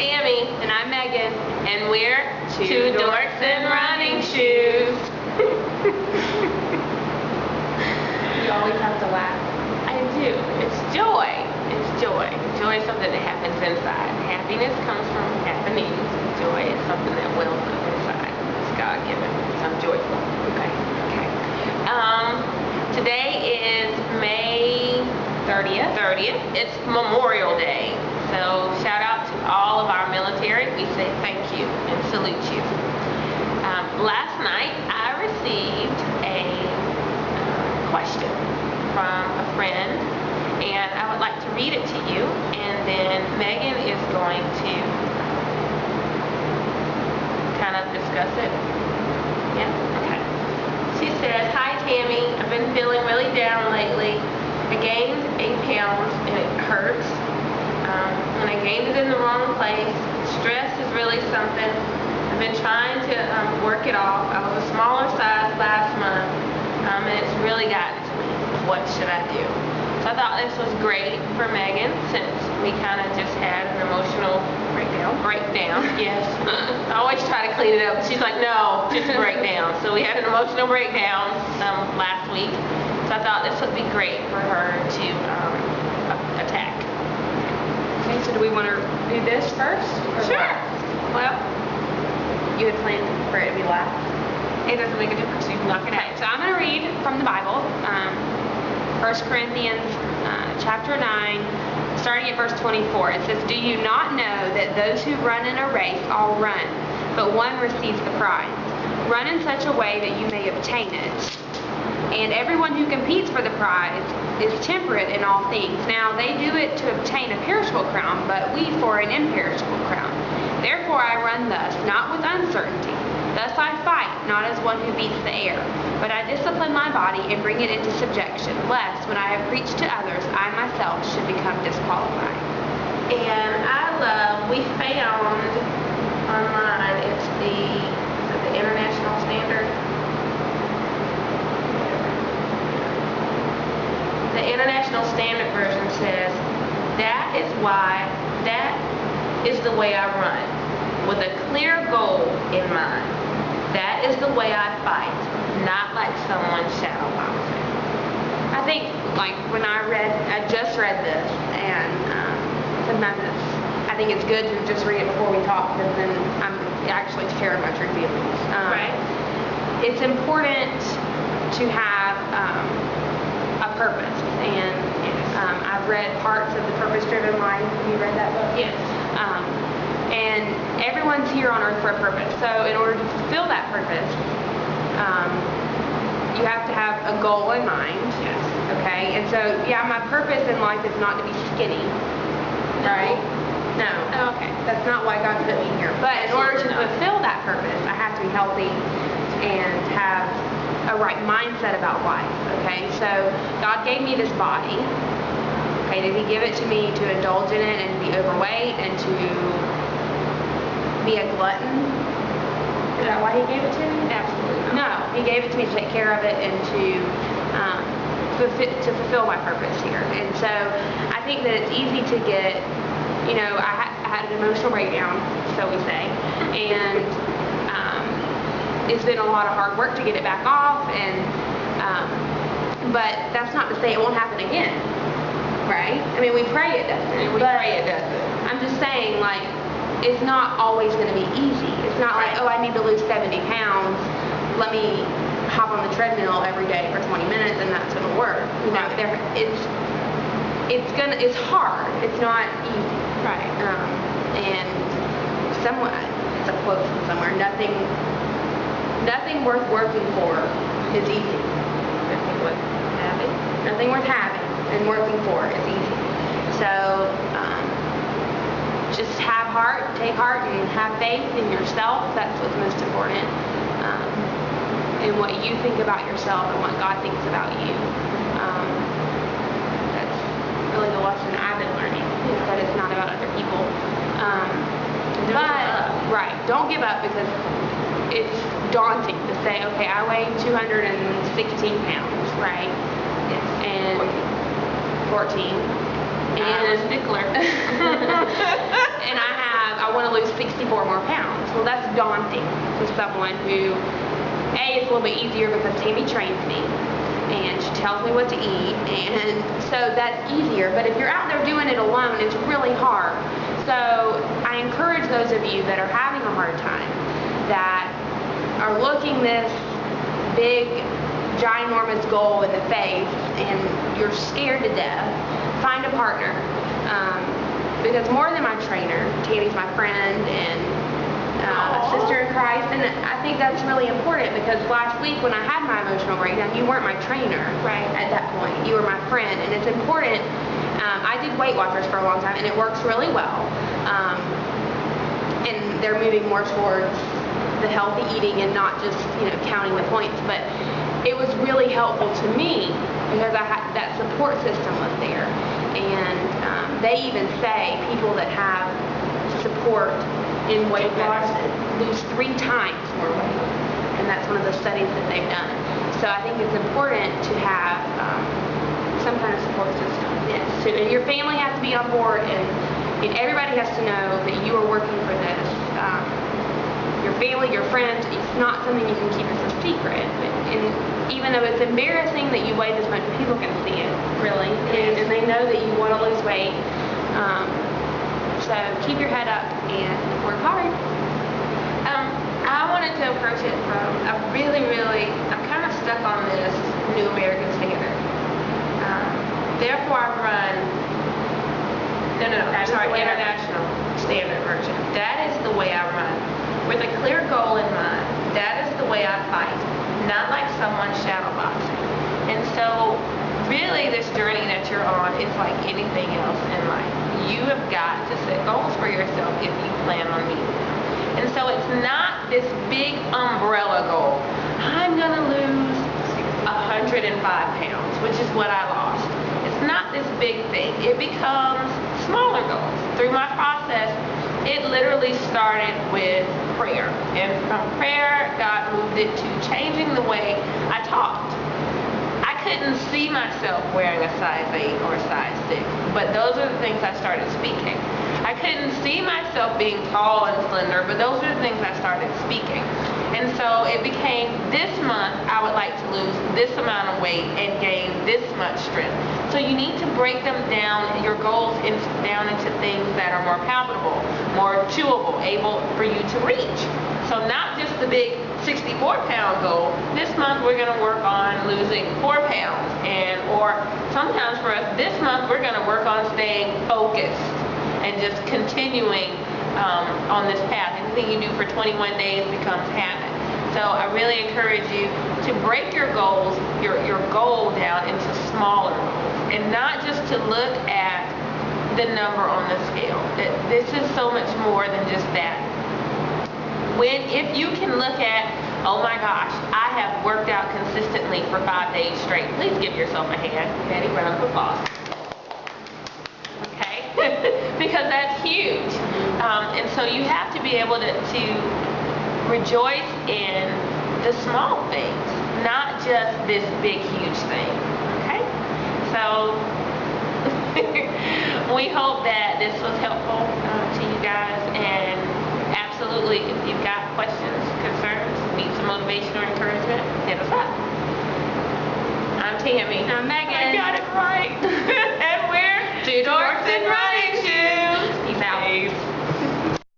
Tammy. And I'm Megan. And we're two dorks in running shoes. You always have to laugh. I do. It's joy. It's joy. Joy is something that happens inside. Happiness comes from happenings. Joy is something that wells up inside. It's God-given. So I'm joyful. Okay. Today is May 30th. It's Memorial Day. So shout out to all of our military. We say thank you and salute you. Last night I received a question from a friend, and I would like to read it to you, and then Megan is going to kind of discuss it. Yeah? Okay. She says, "Hi Tammy, I've been feeling really down lately. I gained 8 pounds and it hurts. And I gained it in the wrong place. Stress is really something. I've been trying to work it off. I was a smaller size last month, and it's really gotten to me. What should I do?" So I thought this was great for Megan, since we kind of just had an emotional breakdown. Yes. I always try to clean it up. She's like, no, just a breakdown. So we had an emotional breakdown last week. So I thought this would be great for her to attack. Okay, so do we want to do this first? Sure. Well, You had planned for it to be last. it doesn't make a difference. You can knock it out. So I'm going to read from the Bible, 1 Corinthians chapter 9, starting at verse 24. It says, "Do you not know that those who run in a race all run, but one receives the prize? Run in such a way that you may obtain it. And everyone who competes for the prize is temperate in all things. Now they do it to obtain a perishable crown, but we for an imperishable crown. Therefore I run thus, not with uncertainty. Thus I fight, not as one who beats the air, but I discipline my body and bring it into subjection, lest when I have preached to others, I myself should become disqualified." And we found online, it's the International Standard. The International Standard Version says, that is the way I run, with a clear goal in mind. That is the way I fight, not like someone shadow boxing. I think, like, when I just read this, and sometimes I think it's good to just read it before we talk, because then I'm actually share my true feelings. Right. It's important to have a purpose, and I've read parts of The Purpose-Driven Life. Have you read that book? Yes. And everyone's here on earth for a purpose. So in order to fulfill that purpose, you have to have a goal in mind. Yes. Okay? And so, yeah, my purpose in life is not to be skinny. Right? No. Oh, okay. That's not why God put me here. But in order to fulfill that purpose, I have to be healthy and have a right mindset about life. Okay? So God gave me this body. Okay? Did He give it to me to indulge in it and be overweight and to be a glutton? Is that why He gave it to me? Absolutely not. No, He gave it to me to take care of it and to fulfill my purpose here. And so I think that it's easy to get, I had an emotional breakdown, so we say, and it's been a lot of hard work to get it back off, and but that's not to say it won't happen again, right? I mean, we pray it doesn't. I'm just saying, like, it's not always going to be easy. It's not like, oh, I need to lose 70 pounds. Let me hop on the treadmill every day for 20 minutes and that's going to work. It's hard. It's not easy. Right. And it's a quote from somewhere. Nothing worth working for is easy. Nothing worth having and working for is easy. So, just have heart, take heart, and have faith in yourself. That's what's most important. And what you think about yourself and what God thinks about you. That's really the lesson I've been learning, is that it's not about other people. Don't give up, because it's daunting to say, okay, I weigh 216 pounds, right? Yes. And 14. And a stickler. And I want to lose 64 more pounds. Well, that's daunting to someone who, A, it's a little bit easier because Tammy trains me and she tells me what to eat, and so that's easier. But if you're out there doing it alone, it's really hard. So I encourage those of you that are having a hard time, that are looking this big, ginormous goal in the face and you're scared to death, find a partner. Because more than my trainer, Tammy's my friend and a sister in Christ, and I think that's really important because last week when I had my emotional breakdown, you weren't my trainer at that point. You were my friend, and it's important. I did Weight Watchers for a long time, and it works really well. And they're moving more towards the healthy eating and not just counting the points. But it was really helpful to me because I had that support system was there, and they even say people that have support in weight loss lose 3 times more weight, and that's one of the studies that they've done. So I think it's important to have some kind of support system. Yes. So and your family has to be on board, and everybody has to know that you are working for this. Your family, your friends, it's not something you can keep as a secret. And even though it's embarrassing that you weigh this much, people can see it, really. And they know that you want to lose weight. So keep your head up and work hard. I wanted to approach it from I'm kind of stuck on this New American Standard. Therefore I run, International Standard version. That is the way I run, with a clear goal in mind. That is the way I fight, not like someone shadowboxing. And so really this journey that you're on is like anything else in life. You have got to set goals for yourself if you plan on meeting them. And so it's not this big umbrella goal. I'm going to lose 105 pounds, which is what I lost. It's not this big thing. It becomes smaller goals. Through my process, it literally started with prayer. And from prayer, God moved it to changing the way I talked. I couldn't see myself wearing a size 8 or a size 6, but those are the things I started speaking. I couldn't see myself being tall and slender, but those are the things I started speaking. And so it became, this month I would like to lose this amount of weight and gain this much strength. So you need to break them down, your goals down into things that are more palatable, more chewable, able for you to reach. So not just the big 64-pound goal. This month we're going to work on losing 4 pounds, or sometimes for us this month we're going to work on staying focused and just continuing on this path. Anything you do for 21 days becomes habit. So I really encourage you to break your goals, your goal down into smaller goals, and not just to look at the number on the scale. This is so much more than just that. If you can look at, oh my gosh, I have worked out consistently for 5 days straight. Please give yourself a hand. Ready? Round of applause. Okay? Because that's huge. And so you have to be able to rejoice in the small things, not just this big, huge thing. Okay? So we hope that this was helpful to you guys, and absolutely, if you've got questions, concerns, need some motivation or encouragement, hit us up. I'm Tammy. I'm Megan. I got it right. And we're Dorks